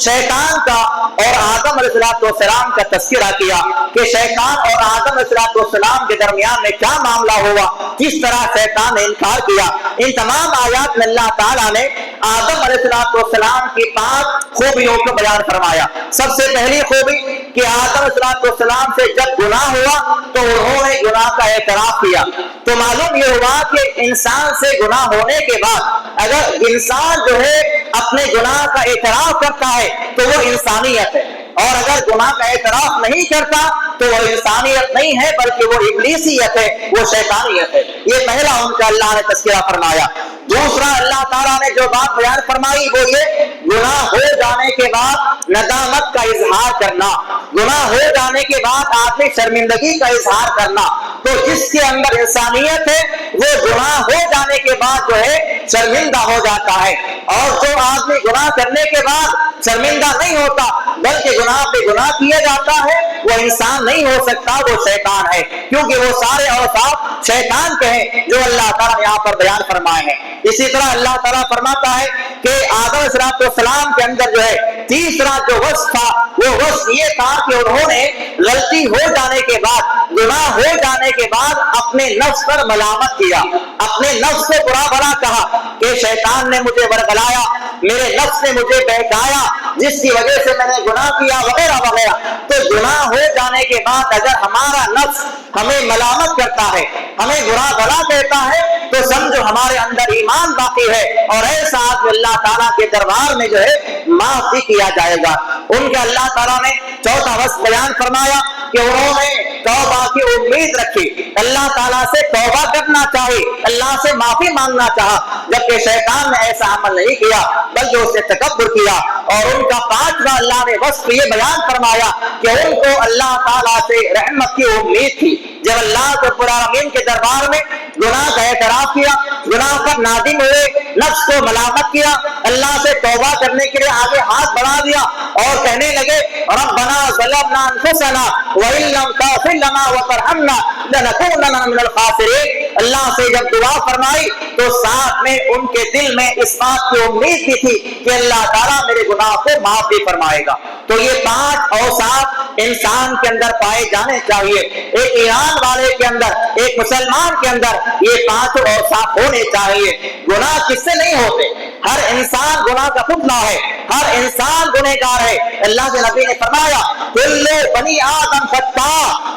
شیطان کا اور آدم علیہ السلام کا تذکرہ کیا کہ شیطان اور آدم علیہ السلام کے درمیان میں کیا معاملہ ہوا, کس طرح شیطان نے انکار کیا. ان تمام آیات میں اللہ تعالیٰ نے آدم علیہ السلام کی 5 خوبیوں کو بیان فرمایا. سب سے پہلی خوبی کہ آدم علیہ السلام سے جب گناہ ہوا تو انہوں نے گناہ کا اعتراف کیا. تو معلوم یہ ہوا کہ انسان سے گناہ ہونے کے بعد اگر انسان جو ہے اپنے گناہ کا اعتراف کرتا ہے تو وہ انسانیت ہے, اور اگر گناہ کا اعتراف نہیں کرتا تو وہ انسانیت نہیں ہے بلکہ وہ ابلیسیت ہے, وہ شیطانیت ہے. یہ پہلا ان کا اللہ نے تذکرہ فرمایا. دوسرا اللہ تعالیٰ نے جو بات بیان فرمائی وہ یہ گناہ ہو جانے کے بعد ندامت کا اظہار کرنا, گناہ ہو جانے کے بعد آدمی شرمندگی کا اظہار کرنا. تو جس کے اندر انسانیت ہے وہ گناہ ہو جانے کے بعد جو ہے شرمندہ ہو جاتا ہے, اور جو آدمی گناہ کرنے کے بعد شرمندہ نہیں ہوتا بلکہ گناہ پہ گناہ کیا جاتا ہے وہ انسان نہیں ہو سکتا, وہ شیطان ہے, کیونکہ وہ سارے اوصاف شیطان کے ہیں جو اللہ تعالیٰ نے یہاں پر بیان فرمائے ہیں. اسی طرح اللہ تعالیٰ فرماتا ہے کہ آدم علیہ السلام کے اندر جو ہے تیسرا جو وصف تھا وہ وصف یہ تھا کہ انہوں نے غلطی ہو جانے کے بعد, گناہ ہو جانے کے بعد اپنے نفس پر ملامت کیا, اپنے نفس کو برا بھلا کہا کہ شیطان نے مجھے ورگلایا, میرے نفس نے مجھے بہکایا جس کی وجہ سے میں نے گناہ کیا وغیرہ وغیرہ. تو گناہ ہو جانے کے بعد اگر ہمارا نفس ہمیں ملامت کرتا ہے, ہمیں برا بھلا کہتا ہے تو سمجھو ہمارے اندر ایمان باقی ہے, اور ایسا آدمی اللہ تعالیٰ کے دربار میں جو ہے معاف بھی کیا جائے گا. ان کے اللہ تعالیٰ نے چوتھا وصف بیان فرمایا کہ انہوں نے توبہ کی امید رکھی, اللہ تعالیٰ سے توبہ کرنا چاہی, اللہ سے معافی مانگنا چاہا, جبکہ شیطان نے ایسا عمل نہیں کیا بلکہ اس نے تکبر کیا. اور ان کا 5واں اللہ نے وصف یہ بیان فرمایا کہ ان کو اللہ تعالیٰ سے رحمت کی امید تھی. جب اللہ رب العالمین کے دربار میں گناہ کا اعتراف کیا, گناہ پر نادم ہوئے, نفس کو ملامت کیا, اللہ سے توبہ کرنے کے لیے آگے ہاتھ بڑھا دیا اور کہنے لگے ربنا ظلمنا انفسنا وان لم تغفر لنا وترحمنا لنكونن من الخاسرین. اللہ سے جب دعا فرمائی تو ساتھ میں ان کے دل میں اس بات کی امید بھی تھی کہ اللہ تعالیٰ میرے گناہ کو معاف بھی فرمائے گا. تو یہ 5 اوصاف انسان کے اندر پائے جانے چاہیے, ایک ایمان والے کے اندر, ایک مسلمان کے اندر یہ 5 اوصاف ہونے چاہیے. گناہ کس سے نہیں ہوتے, ہر انسان گناہ کا پتلا ہے, ہر انسان گنہگار ہے. اللہ کے نبی نے فرمایا کل بنی آدم خطا,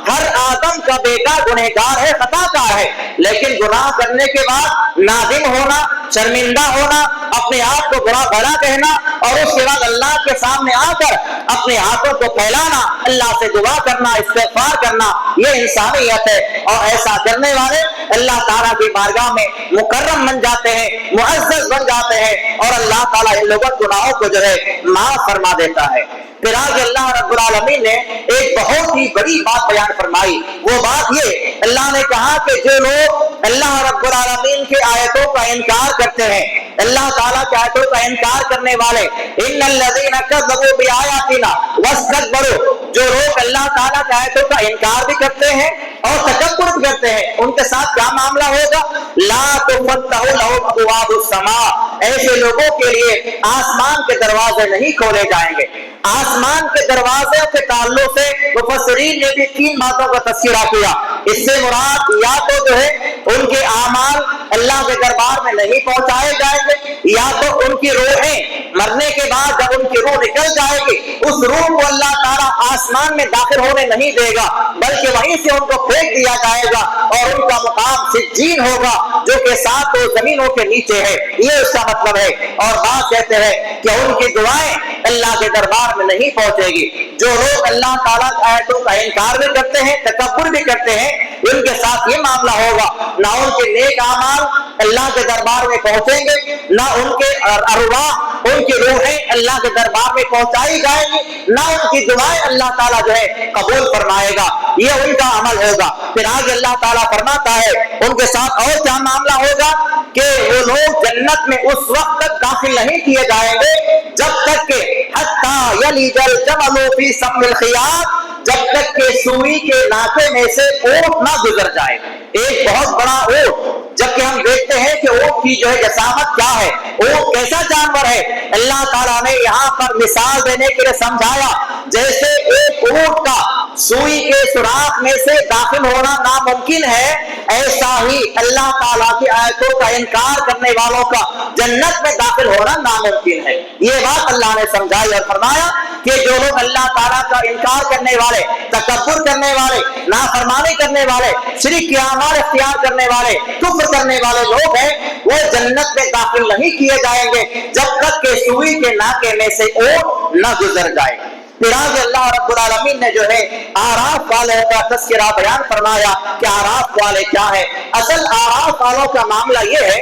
ہر آدم کا بیٹا گنہگار ہے, خطا کار ہے, لیکن گناہ کرنے کے بعد نادم ہونا, شرمندہ ہونا, اپنے آپ کو برا بھلا کہنا اور اس کے بعد اللہ کے سامنے آ کر اپنے ہاتھوں کو پھیلانا, اللہ سے دعا کرنا, استغفار کرنا, یہ انسانیت ہے. اور ایسا کرنے والے اللہ تعالیٰ کی بارگاہ میں مکرم بن جاتے ہیں, معزز بن جاتے ہیں, اور اللہ تعالیٰ ان لوگوں گناہوں کو جو ہے معاف فرما دیتا ہے. پھر آگے اللہ رب العالمین نے ایک بہت ہی بڑی بات بیان فرمائی. وہ بات یہ اللہ نے کہا کہ جو لوگ اللہ رب العالمین کی آیتوں کا انکار کرتے ہیں, اللہ تعالیٰ کی آیتوں کا انکار کرنے والے, ان الذین کذبوا بآیاتنا واستکبروا, جو لوگ اللہ تعالیٰ کی آیتوں کا انکار بھی کرتے ہیں اور تکبر بھی کرتے ہیں, ان کے ساتھ کیا معاملہ ہوگا؟ لا تفتح لهم ابواب السماء, ایسے لوگوں کے لیے آسمان کے دروازے نہیں کھولے جائیں گے. آسمان کے دروازے کے تعلق سے مفسرین نے بھی 3 باتوں کا تذکرہ کیا. اس سے مراد یا تو جو ہے ان کے اعمال اللہ کے دربار میں نہیں پہنچائے جائیں گے, یا تو ان کی روحیں مرنے کے بعد جب ان کی روح نکل جائے گی اس روح کو اللہ تعالیٰ آسمان میں داخل ہونے نہیں دے گا بلکہ وہیں سے ان کو پھینک دیا جائے گا اور ان کا مقام سجین ہوگا جو کہ 7 زمینوں کے نیچے ہے. یہ اس کا مطلب ہے. اور بات کہتے ہیں کہ ان کی دعائیں اللہ کے دربار میں نہیں پہنچے گی. جو لوگ اللہ تعالیٰ کی آیتوں کا انکار بھی کرتے ہیں, تکبر بھی کرتے ہیں, ان کے ساتھ یہ معاملہ ہوگا, نہ ان کے نیک اعمال اللہ کے دربار میں پہنچیں گے, نہ ان کے ارواح, ان کی روحیں اللہ کے دربار میں پہنچائی جائیں گی, نہ ان کی دعائیں اللہ تعالیٰ جو ہے قبول فرمائے گا. یہ ان کا عمل ہوگا. پھر آگے اللہ تعالیٰ فرماتا ہے ان کے ساتھ اور کیا معاملہ ہوگا کہ وہ لوگ جنت میں اس وقت تک داخل نہیں کیے جائیں گے جب تک کہ حتی یلج الجمل فی سم الخیاط, جب تک کہ سوئی کے ناکے میں سے اونٹ نہ گزر جائے. ایک بہت بڑا اونٹ، جبکہ ہم دیکھتے ہیں کہ اونٹ کی جو ہے جسامت کیا ہے، اونٹ کیسا جانور ہے. اللہ تعالیٰ نے یہاں پر مثال دینے کے لیے سمجھایا، جیسے ایک اونٹ کا سوئی کے سوراخ میں سے داخل ہونا ناممکن ہے، ایسا ہی اللہ تعالیٰ کی آیتوں کا انکار کرنے والوں کا جنت میں داخل ہونا ناممکن ہے. یہ بات اللہ نے سمجھائی اور فرمایا کہ جو لوگ اللہ تعالیٰ کا انکار کرنے والے، تکبر کرنے والے، نافرمانی کرنے والے، شرک کے اعمال اختیار کرنے والے، کفر کرنے والے لوگ ہیں، وہ جنت میں داخل نہیں کیے جائیں گے جب تک کہ سوئی کے ناکے میں سے اونٹ نہ گزر جائے. پھر آگے اللہ رب العالمین نے جو ہے اعراف والوں کا تذکرہ بیان فرمایا کہ اعراف والے کیا ہے. اصل اعراف والوں کا معاملہ یہ ہے،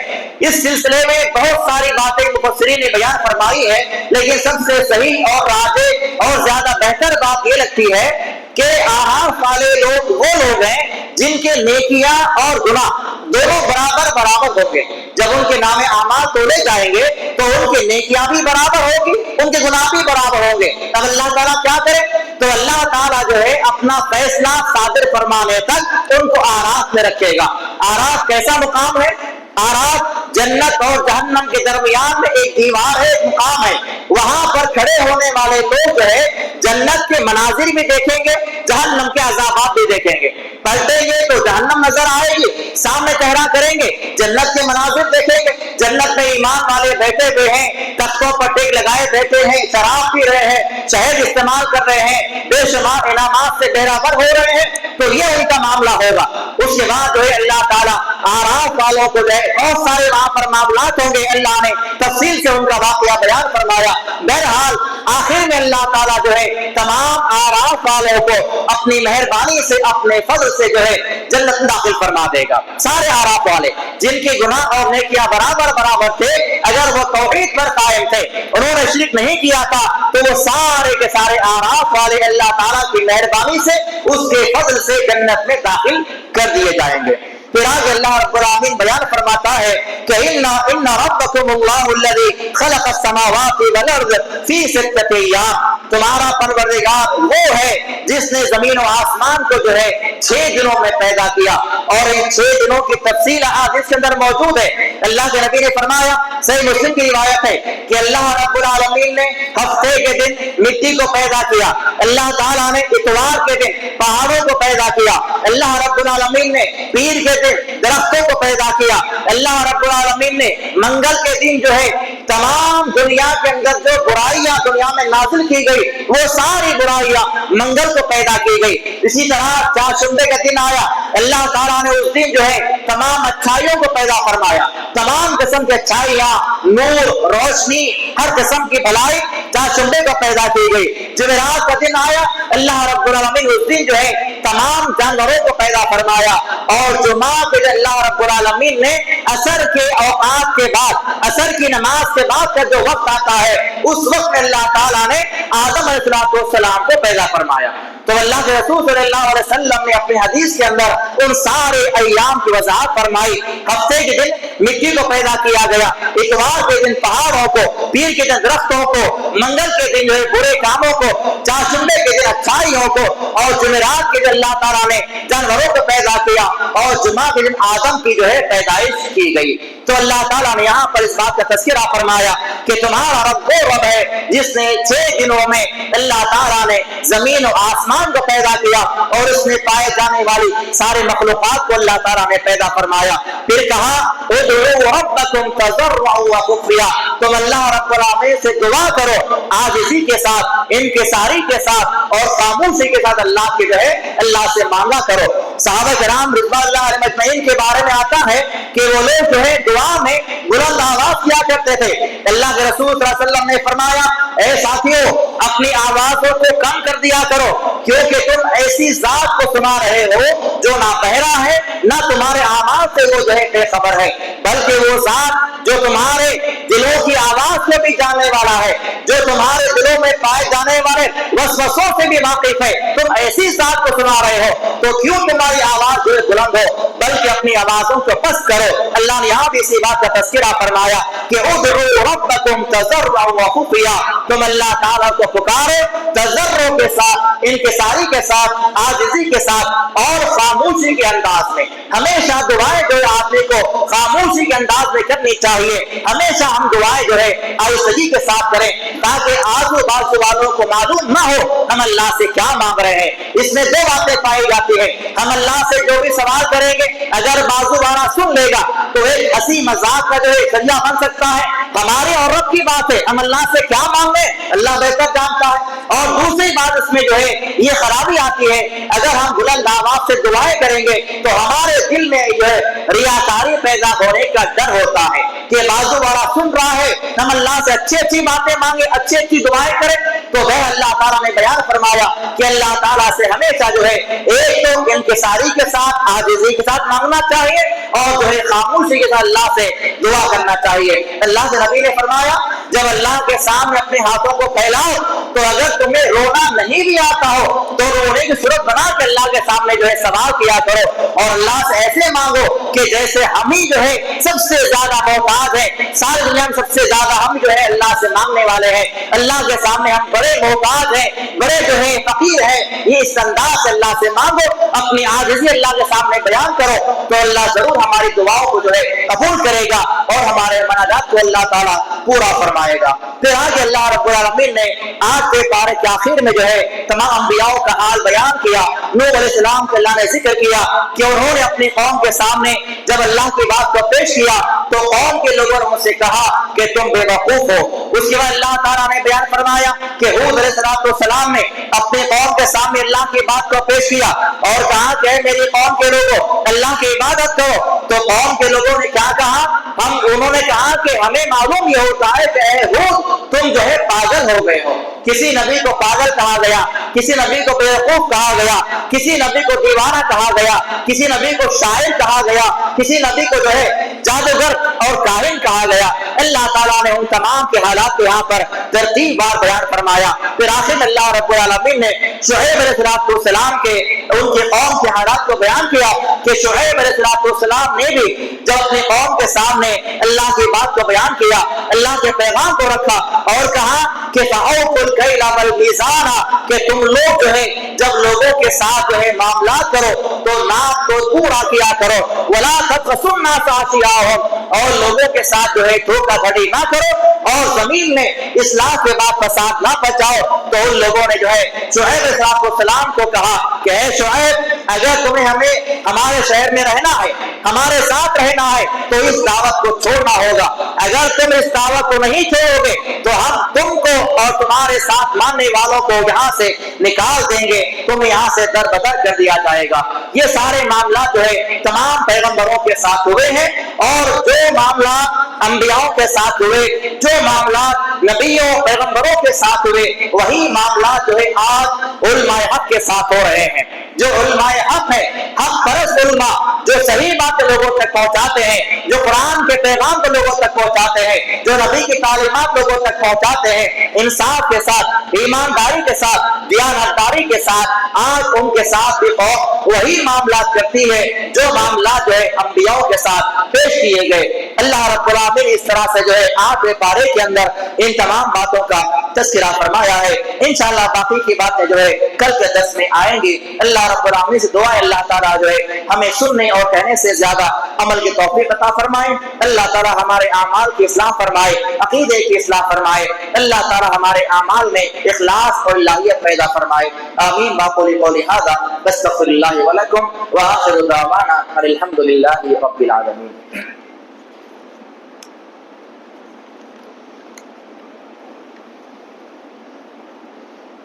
اس سلسلے میں بہت ساری باتیں مفسرین نے بیان فرمائی ہے، لیکن سب سے صحیح اور راجح اور زیادہ بہتر بات یہ لگتی ہے کہ اعراف والے لوگ وہ لوگ ہیں جن کے نیکیاں اور گناہ دونوں برابر ہوں گے. جب ان کے نام اعمال تولے جائیں گے تو ان کے نیکیاں بھی برابر ہوگی، ان کے گناہ بھی برابر ہوں گے. اب اللہ تعالیٰ کیا کرے؟ تو اللہ تعالیٰ جو ہے اپنا فیصلہ صادر فرمانے تک ان کو اعراف میں رکھے گا. اعراف کیسا مقام ہے؟ اعراف جنت اور جہنم کے درمیان میں ایک دیوار ہے، ایک مقام ہے. وہاں پر کھڑے ہونے والے لوگ جو ہے جنت کے مناظر بھی دیکھیں گے، جہنم کے عذابات بھی دیکھیں گے. پلٹیں گے تو جہنم نظر آئے گی، سامنے چہرہ کریں گے جنت کے مناظر دیکھیں گے. جنت میں ایمان والے بیٹھے ہوئے ہیں، تختوں پر ٹیک لگائے بیٹھے ہیں، شراب پی رہے ہیں، شہد استعمال کر رہے ہیں، بے شمار انعامات سے بہرابر ہو رہے ہیں. تو یہ ان کا معاملہ ہوگا. اس کے بعد جو ہے اللہ تعالیٰ اعراف والوں کو جو ہے بہت سارے وہاں پر معاملات ہوں گے، اللہ نے تفصیل سے ان کا واقعہ بیان فرمایا. بہرحال آخر میں اللہ تعالیٰ جو ہے تمام اعراف والوں کو اپنی مہربانی سے، اپنے فضل سے جو ہے جنت میں داخل فرما دے گا. سارے اعراف والے جن کے گناہ اور نیکیاں برابر تھے، اگر وہ توحید پر قائم تھے، انہوں نے شرک نہیں کیا تھا، تو وہ سارے کے سارے اعراف والے اللہ تعالیٰ کی مہربانی سے، اس کے فضل سے جنت میں داخل کر دیے جائیں گے. پھر آگے اللہ رب العالمین بیان فرماتا ہے کہ ان ربکم اللہ الذی خلق السماوات والارض فی ستۃ ایام. تمہارا پروردگار وہ ہے جس نے زمین و آسمان کو جو ہے 6 دنوں میں پیدا کیا. اور ان 6 دنوں کی تفصیل حدیث کے اندر موجود ہے. اللہ کے نبی نے فرمایا، صحیح مسلم کی روایت ہے کہ اللہ رب العالمین نے ہفتے کے دن مٹی کو پیدا کیا، اللہ تعالیٰ نے اتوار کے دن پہاڑوں کو پیدا کیا، اللہ رب العالمین نے پیر کے دن درختوں کو پیدا کیا، اللہ رب العالمین نے منگل کے دن جو ہے تمام دنیا کے اندر جو برائیاں دنیا میں نازل کی گئی وہ ساری برائیاں منگل کو پیدا کی گئی. اسی طرح چاشمبے کا دن آیا، اللہ تعالیٰ نے اس دن جو ہے تمام اچھائیوں کو پیدا فرمایا. تمام قسم کی اچھائیاں، نور، روشنی، ہر قسم کی بھلائی چاشمبے کو پیدا کی گئی. جمعرات کا دن آیا، اللہ رب العالمین اس دن جو ہے تمام جانوروں کو پیدا فرمایا. اور جمعہ کے اللہ رب العالمین نے عصر کے اوقات کے بعد، عصر کی نماز کے بعد کا جو وقت آتا ہے، اس وقت میں اللہ تعالیٰ نے آدم علیہ السلام کو پیدا فرمایا. تو اللہ کے رسول صلی اللہ علیہ وسلم نے اپنی حدیث کے اندر ان سارے ایام کی وضاحت فرمائی. ہفتے کے دن مٹی کو پیدا کیا گیا، اتوار کے دن پہاڑوں کو، پیر کے دن درختوں کو، منگل کے دن جو ہے برے کاموں کو، چاشمبے کے دن اچھائیوں کو، اور جمعرات کے دن اللہ تعالیٰ نے جانوروں کو پیدا کیا، اور جمعہ کے دن آدم کی جو ہے پیدائش کی گئی. تو اللہ تعالیٰ نے یہاں پر اس بات کا تذکرہ فرمایا کہ تمہارا رب وہ رب ہے جس نے 6 دنوں میں اللہ تعالیٰ نے زمین و آسمان کو پیدا کیا، اور اس میں پائے جانے والی سارے مخلوقات کو اللہ تعالیٰ نے پیدا فرمایا. پھر کہا ادعوا ربکم تضرعا وخفیا، تم اللہ رب العالمین سے دعا کرو عاجزی کے ساتھ، انکساری کے ساتھ اور خاموشی کے ساتھ اللہ کے جو ہے اللہ سے مانگا کرو. صحابہ کرام رضوان اللہ علیہم اجمعین کے بارے میں آتا ہے کہ وہ لوگ جو ہے دعا میں بلند آواز کیا کرتے تھے. اللہ کے رسول صلی اللہ علیہ وسلم نے فرمایا، اے ساتھیو اپنی آوازوں کو کم کر دیا کرو، کیونکہ تم ایسی ذات کو سنا رہے ہو جو نہ بہرا ہے، نہ تمہارے اعمال سے وہ جو ہے بے خبر ہے، بلکہ وہ ذات جو تمہارے دلوں کی آواز کو بھی جاننے والا ہے، جو تمہارے دلوں میں پائے جانے والے وسوسوں سے بھی واقف ہے، تم ایسی ذات کو سنا رہے ہو تو کیوں تمہاری آواز جو ہے بلند ہو، بلکہ اپنی آوازوں کو پست کرو۔ اللہ نے یہاں بھی اسی بات کا تذکرہ فرمایا کہ ادعوا ربکم تضرعا وخفیا، تم اللہ تعالیٰ کو پکارو تضرع کے ساتھ، انکساری کے ساتھ، عاجزی کے ساتھ اور خاموشی کے انداز میں۔ ہمیشہ دعائیں جو ہے آدمی کو خاموشی کے انداز میں کرنی چاہیے، ہمیشہ ہم دعائیں جو ہے آہستگی کے ساتھ کریں تاکہ آزو بازو والوں کو معلوم نہ ہو ہم اللہ سے کیا مانگ رہے ہیں۔ اس میں دو باتیں پائی جاتی ہیں، ہم اللہ سے جو بھی سوال کریں گے اگر بازو والا سن لے گا تو ایک ہنسی مذاق کا جو ہے ذریعہ بن سکتا ہے، ہماری اور رب کی بات ہے، ہم اللہ سے کیا مانگیں اللہ بہتر جانتا ہے۔ اور دوسری بات اس میں جو ہے یہ خرابی آتی ہے، اگر ہم بلند آواز سے دعائیں کریں گے تو ہمارے دل میں جو ہے ریاکاری پیدا ہونے کا ڈر ہوتا ہے کہ بازو والا سن رہا ہے، ہم اللہ سے اچھی اچھی باتیں مانگے، اچھی اچھی دعائیں کریں تو وہ اللہ تعالیٰ نے بیان فرمایا کہ اللہ تعالیٰ سے ہمیشہ جو ہے ایک تو انکساری کے ساتھ، عاجزی کے ساتھ مانگنا چاہیے اور جو ہے خاموشی کے ساتھ اللہ سے دعا کرنا چاہیے۔ اللہ کے نبی نے فرمایا جب اللہ کے سامنے اپنے ہاتھوں کو پھیلاؤ تو اگر تمہیں رونا نہیں بھی آتا ہو تو رونے کی صورت بنا کے اللہ کے سامنے جو ہے سوال کیا کرو اور اللہ سے ایسے مانگو کہ جیسے ہم ہی جو ہے سب سے زیادہ محتاج ہیں، ساری دنیا میں سب سے زیادہ ہم جو ہے اللہ سے مانگنے والے ہیں، اللہ کے سامنے ہم بڑے محتاج ہیں، بڑے جو ہے فقیر ہیں۔ یہ اس انداز سے اللہ سے مانگو، اپنی عاجزی اللہ کے سامنے بیان کرو تو اللہ ضرور ہماری دعاؤں کو جو ہے قبول کرے گا اور ہمارے مناجات کو اللہ تعالیٰ پورا فرمائے گا۔ پھر آگے اللہ رب العالمین نے آج کے پارے کے آخر میں جو ہے تمام انبیاء کا حال بیان کیا۔ نوح علیہ السلام کے اللہ نے ذکر کیا کہ انہوں نے اپنی قوم کے سامنے جب اللہ کی بات کو پیش کیا تو قوم کے لوگوں نے ان سے کہا کہ تم بے وقوف ہو۔ اس کے بعد اللہ تعالیٰ نے بیان فرمایا کہ ہود علیہ السلام نے اپنی قوم کے سامنے اللہ کی بات کو پیش کیا اور کہا کہ میری قوم کے لوگوں اللہ کی عبادت کرو، تو قوم کے لوگوں نے کیا کہا؟ انہوں نے کہا کہ ہمیں معلوم یہ ہوتا ہے کہ اے ہود تم جو ہے پاگل ہو گئے ہو۔ کسی نبی کو پاگل کہا گیا، کسی نبی کو بیوقوف کہا گیا، کسی نبی کو دیوانہ کہا گیا، کسی نبی کو شاعر کہا گیا، کسی نبی کو جو ہے جادوگر اور کاہن کہا گیا۔ اللہ تعالیٰ نے ان تمام کے حالات کو یہاں پر ترتیب بار بیان فرمایا۔ پھر آخر میں اللہ رب العالمین نے شعیب علیہ السلام کے ان کی قوم کے حالات کو بیان کیا کہ شعیب علیہ السلام نے بھی جب اپنی قوم کے سامنے اللہ کی بات کو بیان کیا، اللہ کے پیغام کو رکھا اور کہا کہ فَأَوْفُوا الْكَيْلَ وَالْمِيزَانَ، کہ تم لوگ جو ہے جب لوگوں کے ساتھ جو ہے معاملات کرو تو ناپ کو پورا کیا کرو، وَلَا تَبْخَسُوا النَّاسَ أَشْيَاءَهُمْ، اور لوگوں کے ساتھ جو ہے دھوکہ دھڑی نہ کرو اور زمین میں اصلاح کے بعد فساد نہ بچاؤ۔ تو ان لوگوں نے جو ہے شعیب علیہ السلام کو کہا کہ اے شعیب اگر تمہیں ہمیں ہمارے شہر میں رہنا ہے، ہمارے ساتھ رہنا ہے تو اس دعوت کو چھوڑنا ہوگا، اگر تم اس دعوت کو نہیں چھوڑو گے تو ہم تم کو اور تمہارے ساتھ ماننے والوں کو یہاں سے نکال دیں گے، تم یہاں سے در بدر کر دیا جائے گا۔ یہ سارے معاملات جو ہے تمام پیغمبروں کے ساتھ ہوئے ہیں اور جو معاملات انبیاء کے ساتھ ہوئے، جو معاملات نبیوں پیغمبروں کے ساتھ ہوئے، وہی معاملات جو ہے آج علماء حق کے ساتھ ہو رہے ہیں۔ جو علماء حق ہے، حق پرست علماء جو صحیح باتیں لوگوں تک پہنچاتے ہیں، جو قرآن کے پیغام کو لوگوں تک پہنچاتے ہیں، جو نبی کی تعلیمات لوگوں تک پہنچاتے ہیں، انصاف کے ساتھ، ایمانداری کے ساتھ، دیانتداری کے ساتھ، آج ان کے ساتھ بھی قوم وہی معاملات کرتی ہے جو معاملات جو ہے انبیاء کے ساتھ پیش کیے گئے۔ اللہ رب العالمین اس طرح سے جو ہے آٹھویں پارے کے اندر ان تمام باتوں کا تذکرہ فرمایا ہے۔ انشاءاللہ باقی کی باتیں جو ہے کل کے درس میں آئیں گی۔ اللہ رب العالمین سے دعا ہے اللہ تعالیٰ جو ہے ہمیں سننے اور کہنے سے زیادہ عمل کی توفیق عطا فرمائے۔ اللہ تعالیٰ ہمارے اعمال کی اصلاح فرمائے، عقیدے کی اصلاح فرمائے۔ اللہ تعالیٰ ہمارے اعمال میں اخلاص اور الہیت پیدا فرمائے۔ آمین باقولی قولی ھذا واستغفر اللہ ولکم وآخر دعوانا الحمد للہ رب العالمین۔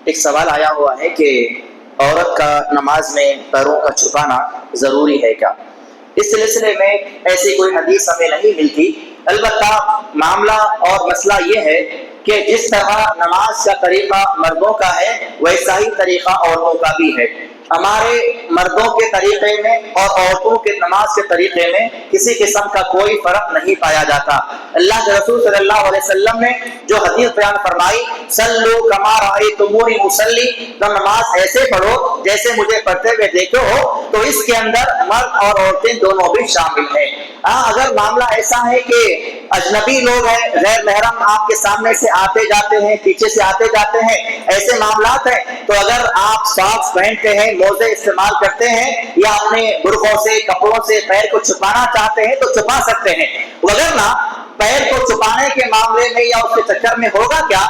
ایک سوال آیا ہوا ہے کہ عورت کا نماز میں پیروں کا چھپانا ضروری ہے کیا؟ اس سلسلے میں ایسی کوئی حدیث ہمیں نہیں ملتی، البتہ معاملہ اور مسئلہ یہ ہے کہ جس طرح نماز کا طریقہ مردوں کا ہے ویسا ہی طریقہ عورتوں کا بھی ہے، ہمارے مردوں کے طریقے میں اور عورتوں کے نماز کے طریقے میں کسی قسم کا کوئی فرق نہیں پایا جاتا۔ اللہ کے رسول صلی اللہ علیہ وسلم نے جو حدیث بیان فرمائی، صلو کما رأیتمونی اصلی، تو نماز ایسے پڑھو جیسے مجھے پڑھتے ہوئے دیکھو ہو، تو اس کے اندر مرد اور عورتیں دونوں بھی شامل ہیں۔ اگر معاملہ ایسا ہے کہ اجنبی لوگ ہیں، غیر محرم آپ کے سامنے سے آتے جاتے ہیں، پیچھے سے آتے جاتے ہیں، ایسے معاملات ہیں، تو اگر آپ ساکس پہنتے ہیں، موزے استعمال کرتے ہیں، یا اپنے برقعوں سے کپڑوں سے پیر کو چھپانا چاہتے ہیں تو چھپا سکتے ہیں، وگرنہ پیر کو چھپانے کے معاملے میں یا اس کے چکر میں ہوگا کیا،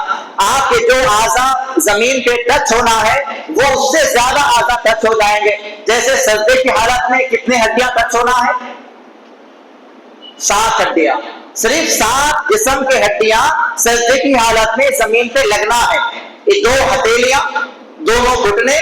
آپ کے جو اعضاء زمین پہ ٹچ ہونا ہے وہ اس سے زیادہ اعضاء ٹچ ہو جائیں گے۔ جیسے سجدے کی حالت میں کتنے ہڈیاں ٹچ ہونا ہے؟ 7 ہڈیاں، صرف 7 جسم کے ہڈیاں سجدے کی حالت میں زمین پہ لگنا ہے۔ یہ 2 ہتھیلیاں، دونوں گھٹنے،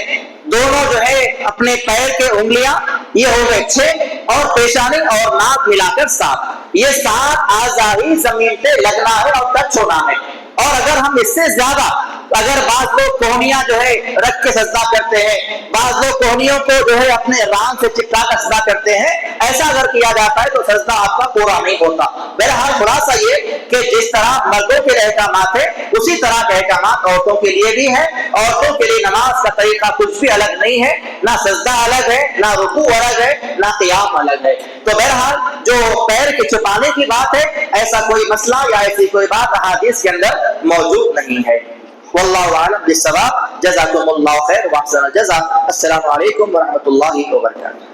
دونوں جو ہے اپنے پیر کے انگلیاں، یہ ہو گئے 6، اور پیشانی اور ناک ملا کر 7، یہ 7 اعضاء ہی زمین پہ لگنا ہے اور ٹچ ہونا ہے۔ اور اگر ہم اس سے زیادہ، اگر بعض لوگ کوہنیاں جو ہے رکھ کے سجدہ کرتے ہیں، بعض لوگ کوہنیوں کو جو ہے اپنے ران سے چپکا کر سجدہ کرتے ہیں، ایسا اگر کیا جاتا ہے تو سجدہ آپ کا پورا نہیں ہوتا۔ بہرحال خلاصہ یہ کہ جس طرح مردوں کے احکامات ہیں اسی طرح کے احکامات عورتوں کے لیے بھی ہیں۔ عورتوں کے لیے نماز کا طریقہ کچھ بھی الگ نہیں ہے، نہ سجدہ الگ ہے، نہ رکوع الگ ہے، نہ قیام الگ ہے۔ تو بہرحال جو پیر کے چھپانے کی بات ہے، ایسا کوئی مسئلہ یا ایسی کوئی بات احادیث کے اندر موجود نہیں ہے۔ واللہ اعلم بالصواب۔ جزاکم اللہ خیر واحسن الجزاء۔ السلام علیکم ورحمۃ اللہ وبرکاتہ۔